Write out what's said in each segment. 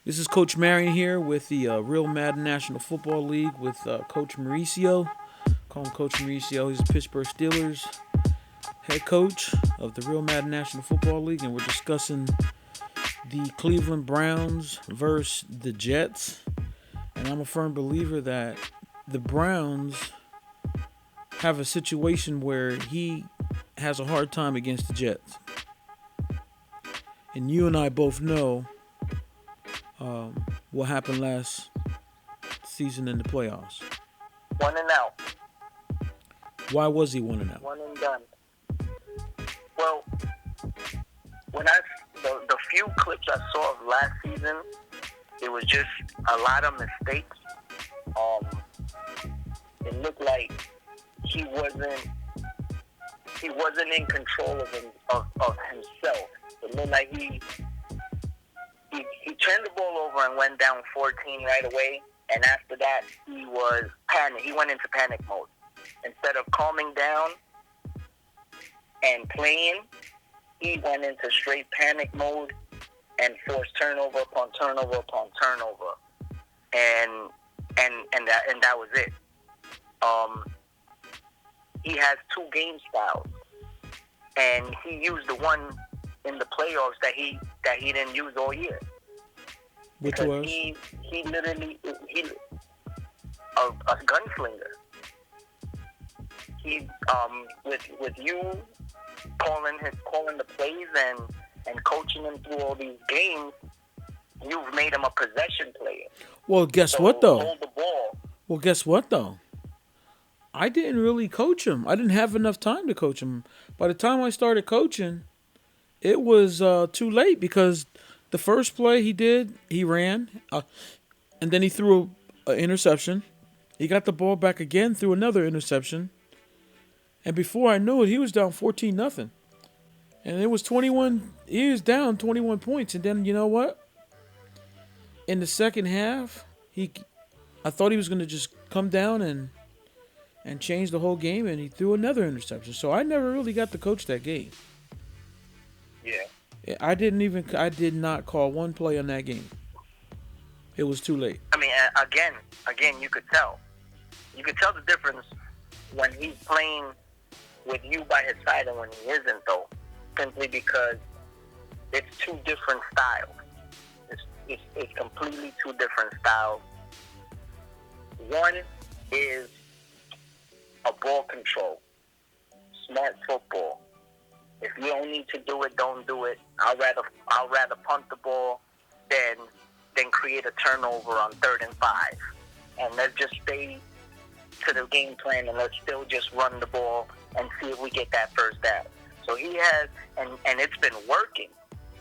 This is Coach Marion here with the Real Madden National Football League with Coach Mauricio. Call him Coach Mauricio. He's the Pittsburgh Steelers head coach of the Real Madden National Football League, and we're discussing the Cleveland Browns versus the Jets. And I'm a firm believer that the Browns have a situation where he has a hard time against the Jets. And you and I both know what happened last season in the playoffs. One and out. Why was he one and out? One and done. Well, when the few clips I saw of last season, it was just a lot of mistakes. It looked like he wasn't in control of himself. It looked like he turned the ball over and went down 14 right away. And after that, he was panic. He went into panic mode. Instead of calming down and playing, he went into straight panic mode and forced turnover upon turnover upon turnover. And that was it. He has two game styles, and he used the one in the playoffs that he didn't use all year. Which because was? He literally a gunslinger. He with you calling the plays and coaching him through all these games, you've made him a possession player. Well, guess So what though? hold the ball. Well, guess what though? I didn't really coach him. I didn't have enough time to coach him. By the time I started coaching, it was too late because the first play he ran, and then he threw an interception. He got the ball back again, threw another interception, and before I knew it, he was down 14-0. And it was 21. He was down 21 points, and then you know what? In the second half, I thought he was going to just come down and change the whole game, and he threw another interception. So I never really got to coach that game. Yeah. I did not call one play on that game. It was too late. I mean, again, you could tell. You could tell the difference when he's playing with you by his side and when he isn't, though. Simply because it's two different styles. It's completely two different styles. One is a ball control, smart football. If you don't need to do it, don't do it. I'll rather punt the ball than create a turnover on 3rd and 5. And let's just stay to the game plan and let's still just run the ball and see if we get that first down. So he has, and it's been working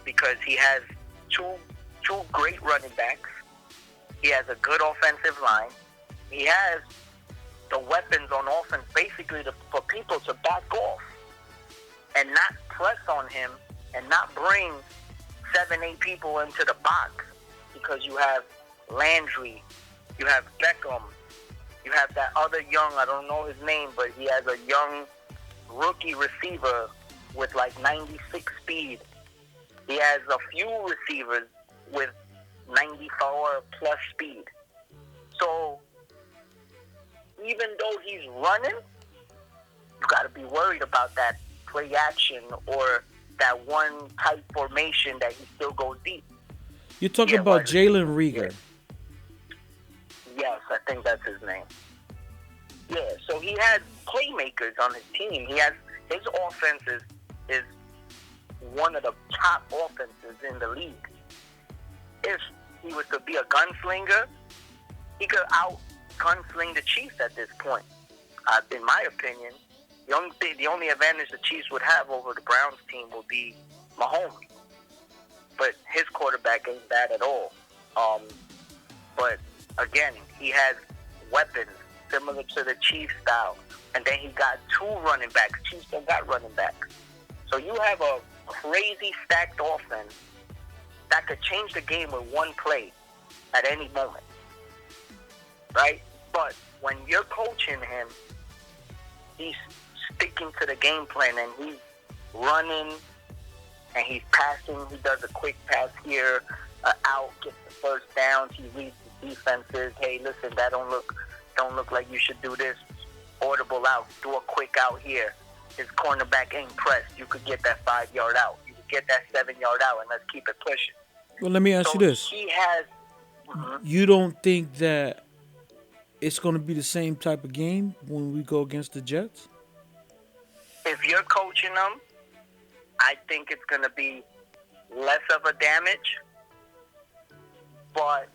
because he has two great running backs. He has a good offensive line. He has the weapons on offense basically for people to back off and not press on him and not bring 7-8 people into the box because you have Landry, you have Beckham, you have that other young, I don't know his name, but he has a young rookie receiver with like 96 speed. He has a few receivers with 94 plus speed. So even though he's running, you got to be worried about that play action or that one tight formation that he still goes deep. You're talking about Jalen Rieger. Yes, I think that's his name. Yeah, so he has playmakers on his team. His offense is one of the top offenses in the league. If he was to be a gunslinger, he could out-gunsling the Chiefs at this point. In my opinion, the only advantage the Chiefs would have over the Browns team would be Mahomes. But his quarterback ain't bad at all. But again, he has weapons similar to the Chiefs style. And then he got two running backs. Chiefs don't got running backs. So you have a crazy stacked offense that could change the game with one play at any moment. Right? But when you're coaching him, he's sticking to the game plan and he's running and he's passing. He does a quick pass here out, gets the first downs. He reads the defenses. Hey, listen, that don't look like you should do this. Audible out. Do a quick out here. His cornerback ain't pressed. You could get that 5-yard out. You could get that 7-yard out, and let's keep it pushing. Well, let me ask you So this: he has. you don't think that it's going to be the same type of game when we go against the Jets? If you're coaching them, I think it's going to be less of a damage. But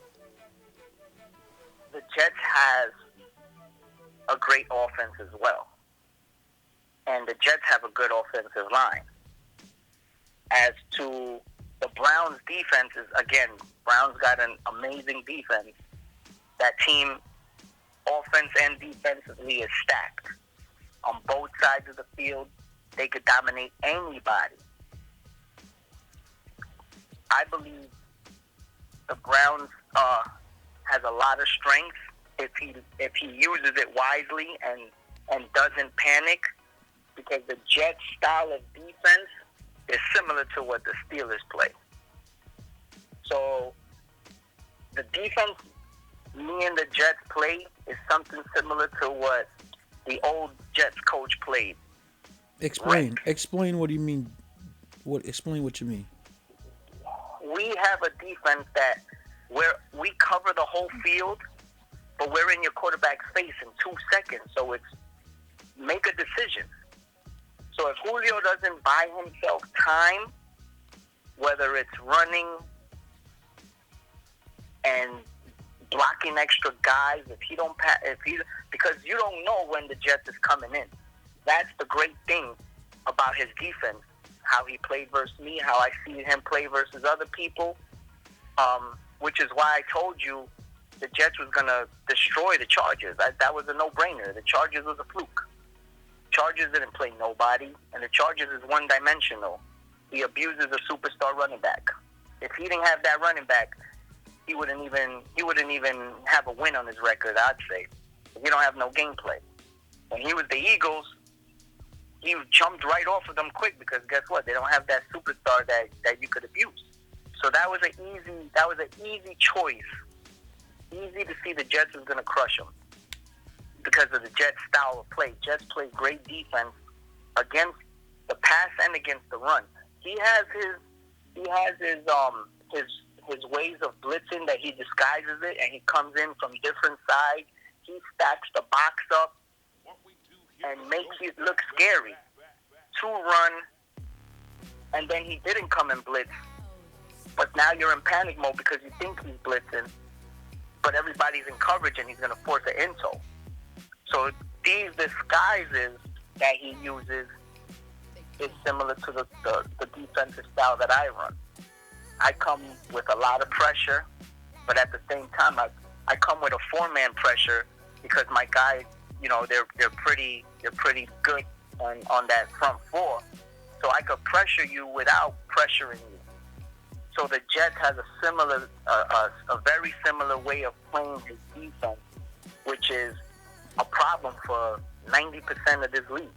the Jets has a great offense as well. And the Jets have a good offensive line. As to the Browns' defenses, again, Browns got an amazing defense. That team, offense and defensively, is stacked. On both sides of the field, they could dominate anybody. I believe the Browns has a lot of strength if he uses it wisely and doesn't panic, because the Jets' style of defense is similar to what the Steelers play. So the defense me and the Jets play is something similar to what the old Jets coach played. Explain. Explain what do you mean? Explain what you mean. We have a defense that where we cover the whole field, but we're in your quarterback's face in 2 seconds. So it's make a decision. So if Julio doesn't buy himself time, whether it's running and blocking extra guys, because you don't know when the Jets is coming in. That's the great thing about his defense, how he played versus me, how I see him play versus other people, which is why I told you the Jets was going to destroy the Chargers. That was a no-brainer. The Chargers was a fluke. Chargers didn't play nobody, and the Chargers is one-dimensional. He abuses a superstar running back. If he didn't have that running back, he wouldn't even have a win on his record, I'd say. He don't have no gameplay. When he was the Eagles, he jumped right off of them quick because guess what? They don't have that superstar that you could abuse. So that was an easy choice. Easy to see the Jets was going to crush him because of the Jets' style of play. Jets play great defense against the pass and against the run. He has his ways of blitzing that he disguises it, and he comes in from different sides. He stacks the box up and makes it look scary. 2 run, and then he didn't come and blitz. But now you're in panic mode because you think he's blitzing, but everybody's in coverage and he's going to force an into. So these disguises that he uses is similar to the defensive style that I run. I come with a lot of pressure, but at the same time, I come with a 4-man pressure because my guys, they're pretty good on that front 4. So I could pressure you without pressuring you. So the Jets has a very similar way of playing his defense, which is a problem for 90% of this league.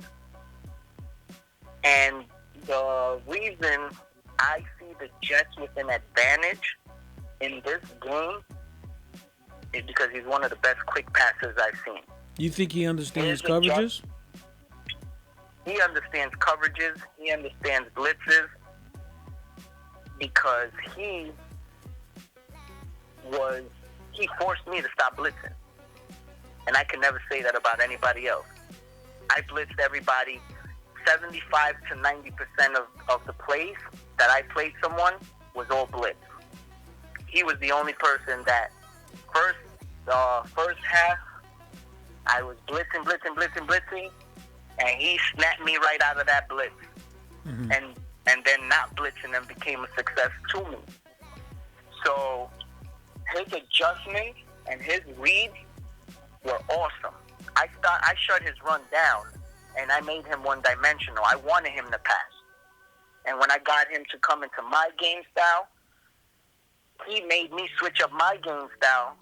And the reason I see the Jets with an advantage in this game is because he's one of the best quick passers I've seen. You think he understands coverages? He understands coverages. He understands blitzes because he forced me to stop blitzing. And I can never say that about anybody else. I blitzed everybody. 75 to 90% of the plays that I played someone was all blitz. He was the only person that first half I was blitzing, and he snapped me right out of that blitz. Mm-hmm. And then not blitzing them became a success to me. So his adjustments and his reads were awesome. I shut his run down, and I made him one-dimensional. I wanted him to pass. And when I got him to come into my game style, he made me switch up my game style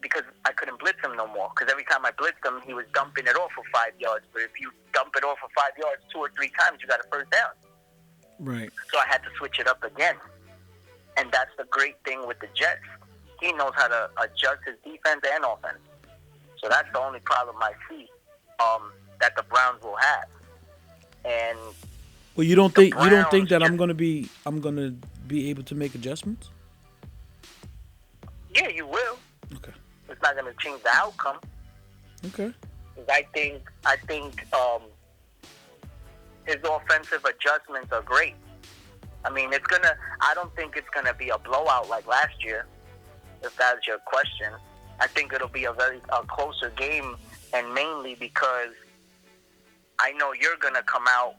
because I couldn't blitz him no more. Because every time I blitzed him, he was dumping it off for 5 yards. But if you dump it off for 5 yards 2 or 3 times, you got a first down. Right. So I had to switch it up again. And that's the great thing with the Jets. He knows how to adjust his defense and offense. So that's the only problem I see that the Browns will have. And Well, you don't the think Browns that just, I'm gonna be able to make adjustments? yeah, you will. Okay. It's not going to change the outcome. Okay. 'Cause I think his offensive adjustments are great. I mean, I don't think it's gonna be a blowout like last year, if that's your question. I think it'll be a closer game, and mainly because I know you're gonna come out,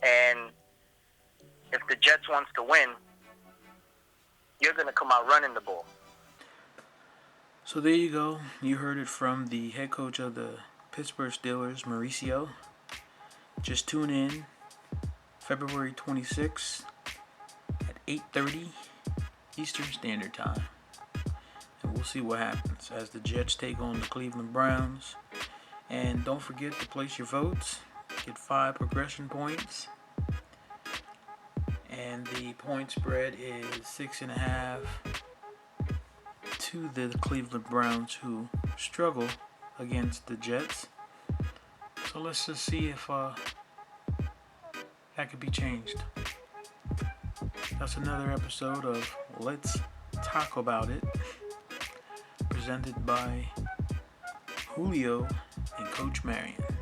and if the Jets wants to win, you're gonna come out running the ball. So there you go. You heard it from the head coach of the Pittsburgh Steelers, Mauricio. Just tune in February 26th at 8:30 Eastern Standard Time. And we'll see what happens as the Jets take on the Cleveland Browns. And don't forget to place your votes. Get 5 progression points. And the point spread is 6.5 to the Cleveland Browns, who struggle against the Jets. So let's just see if that could be changed. That's another episode of Let's Talk About It, presented by Julio and Coach Marion.